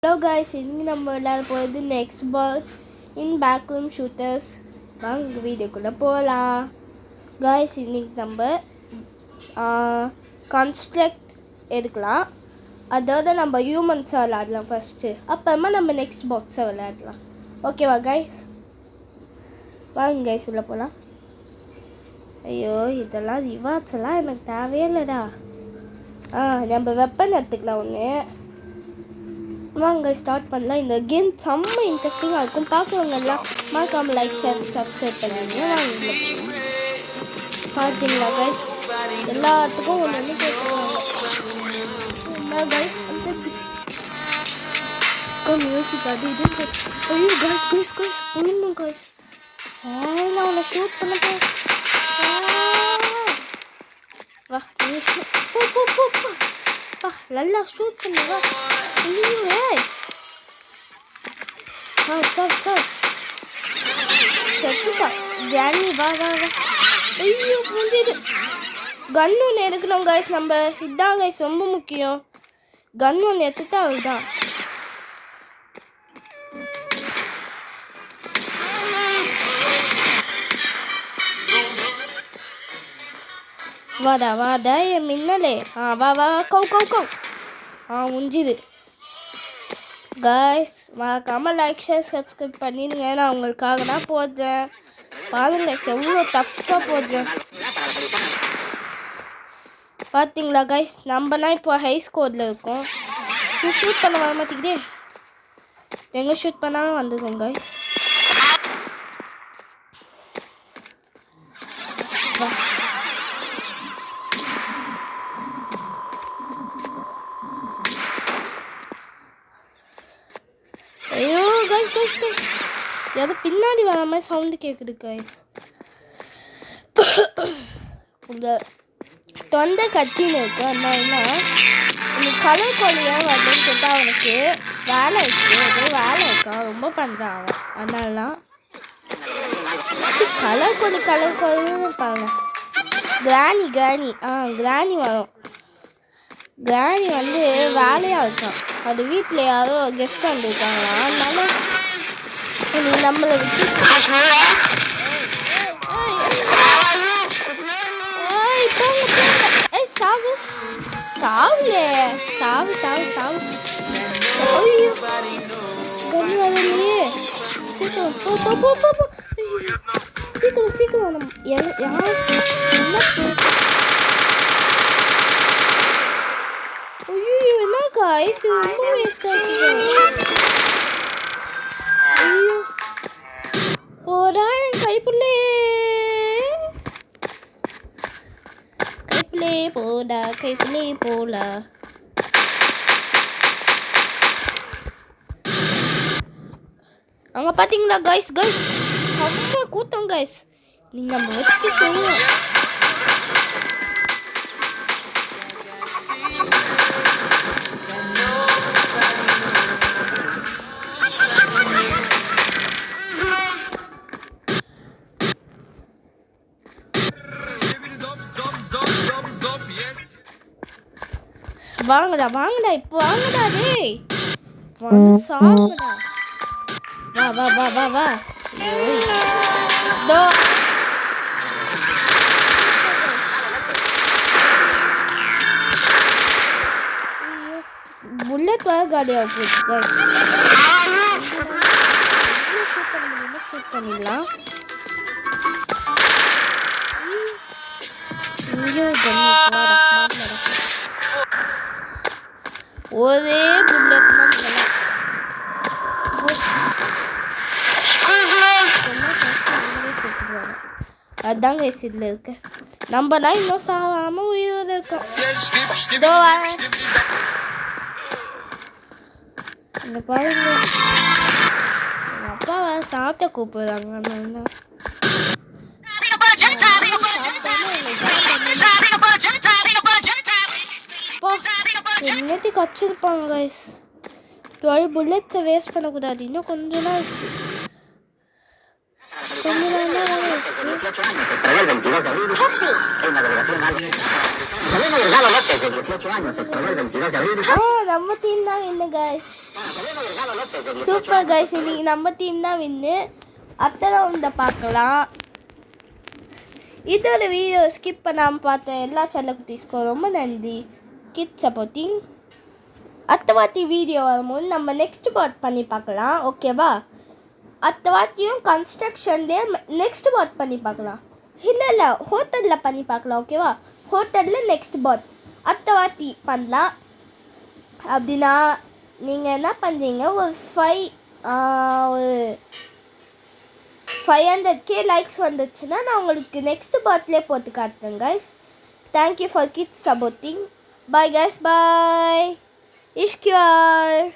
Hello guys, இன்னைக்கு நம்ம விளையாட போகிறது நெக்ஸ்ட் பால் இன் பேக்ரூம் ஷூட்டர்ஸ். வாங்க வீடியோக்குள்ளே போகலாம். காய்ஸ், இன்னைக்கு நம்ம கன்ஸ்ட்ரக்ட் எடுக்கலாம். அதோட நம்ம ஹியூமன்ஸை விளையாடலாம் ஃபஸ்ட்டு, அப்புறமா நம்ம நெக்ஸ்ட் பாக்ஸை விளையாடலாம். ஓகேவா காய்ஸ்? வாங்க காய்ஸ் உள்ளே போகலாம். ஐயோ, இதெல்லாம் ரிவார்ட்ஸ் எல்லாம் எனக்கு தேவையே இல்லைடா. நம்ம வெப்பன் எடுத்துக்கலாம் ஒன்று. வாங்க ஸ்டார்ட் பண்ணலாம். இந்த கேம் செம்ம இன்ட்ரெஸ்டிங்காக இருக்கும். பார்க்குறவங்க எல்லாம் மறக்காமல் லைக், ஷேர், சப்ஸ்கிரைப் பண்ணுவீங்க. வாங்க பார்த்தீங்களா கைஸ், எல்லாத்துக்கும் ஒன்று ஒன்று கேட்குறாங்க. கைஸ் அந்த மியூசிக் அது இது. ஐயோ கைஸ் கைஸ் கைஸ் போயிடணும் கைஸ். நான் உன்னை ஷூட் பண்ண வா, நீ போ நல்லா ஷூட் பண்ணுவா. செத்துப்பா ஜானி, வா வா வா. ஐயோ முடிஞ்சிது. கன் ஒன்று எடுக்கணும் கைஸ். நம்ம இதுதான் கைஸ் ரொம்ப முக்கியம். கன் ஒன்று எடுத்துட்டா அதுதான். வாடா வாடா என் மின்னலே. வா வா கவு கவு கவு. முடிஞ்சிது கைஸ். மறக்காமல் லைக், ஷேர், சப்ஸ்கிரைப் பண்ணிடுங்க. நான் உங்களுக்காக தான் போடுறேன். பாருங்க கைஸ் எவ்வளோ டஃப்பாக போடுறேன். பார்த்தீங்களா கைஸ், நம்மனா இப்போ ஹை ஸ்கோரில் இருக்கோம். ஷூட் பண்ண வர மாட்டேங்குதே. எங்கே ஷூட் பண்ணாலும் வந்துடும் கைஸ். ஐயோ கைஸ் கைஸ் கைஸ், ஏதோ பின்னாடி வர மாதிரி சவுண்டு கேட்குது கைஸ். இந்த தொண்டை கத்தின்னு இருக்கு. அதனால உனக்கு கலர் கோழியாக வரணும்னு கேட்டால் அவனுக்கு வேலை இருக்கு. ஏதோ வேலை இருக்கா, ரொம்ப பண்ணுறான் அவன். அதனாலலாம் கலர் கோழின்னு இருப்பாங்க. கிராணி கிராணி வரும். கிராணி வந்து வேலையாக இருக்கான். அது வீட்டில் யாரோ கெஸ்ட் வந்துருக்காங்களா, அதனால நம்மளை விட்டு சாவு சாவுலே சாவு சாவு சாவு. வரலையே. சீக்கிரம் போ போ போ போ போ. சீக்கிரம் சீக்கிரம். ஐயோ என்ன காய்ஸ், ரொம்ப வேஸ்ட் ஆகுது. ஐயோ போடா என் கைப்புள்ளே போடா கைப்புள்ளே போடா. அங்கே பார்த்தீங்களா கைஸ் கைஸ், ரொம்ப கூட்டம் கைஸ். நீங்கள் நம்ம வச்சு செய்யணும். வாங்கடா வாங்கடா, இப்போ வாங்கடா. டேய் வந்து சாவுடா. வா வா வா வா வா. தோ புல்லட் வர காலியாக போச்சு கைஸ். ஷூட் பண்ண முடியுமா? ஷூட் பண்ணிடலாம். ஒரே புல்லட் தான் செத்துடுவாங்க. அதுதான் கைஸ் இதில் இருக்கு. நம்மலாம் இன்னும் சாகாம உயிரோட இருக்கோம். இந்த பாருங்க, அப்பா சாப்பிட்ட கூப்பிடுறாங்க. என்னத்துக்கு வச்சிருப்பாங்க கைஸ். 12 புல்லட்ஸை வேஸ்ட் பண்ணக்கூடாது. இன்னும் கொஞ்சம் நாள் நம்ம டீம் தான் என்ன கைஸ். சூப்பர் கைஸ், இன்னைக்கு நம்ம டீம் தான் வின்னு. அடுத்த ரவுண்டில் பார்க்கலாம். இதோட வீடியோ ஸ்கிப் பண்ணாமல் பார்த்த எல்லா செல்ல குட்டீஸ்க்கும் ரொம்ப நன்றி. Kid supporting. அடுத்த வாட்டி வீடியோ வரும்போது நம்ம நெக்ஸ்ட் பாட் பண்ணி பார்க்கலாம். ஓகேவா? அடுத்த வாட்டியும் கன்ஸ்ட்ரக்ஷன்லேயே நெக்ஸ்ட் பாட் பண்ணி பார்க்கலாம். இல்லை ஹோட்டலில் பண்ணி பார்க்கலாம். ஓகேவா? ஹோட்டலில் நெக்ஸ்ட் பாட் அடுத்த வாட்டி பண்ணலாம். அப்படின்னா நீங்கள் என்ன பண்ணுறீங்க, ஒரு 500k லைக்ஸ் வந்துச்சுன்னா நான் உங்களுக்கு நெக்ஸ்ட் பாட்லேயே போட்டு காட்டுறேன் guys. Thank you for kids supporting. Bye guys, bye. இஷ்கியார்.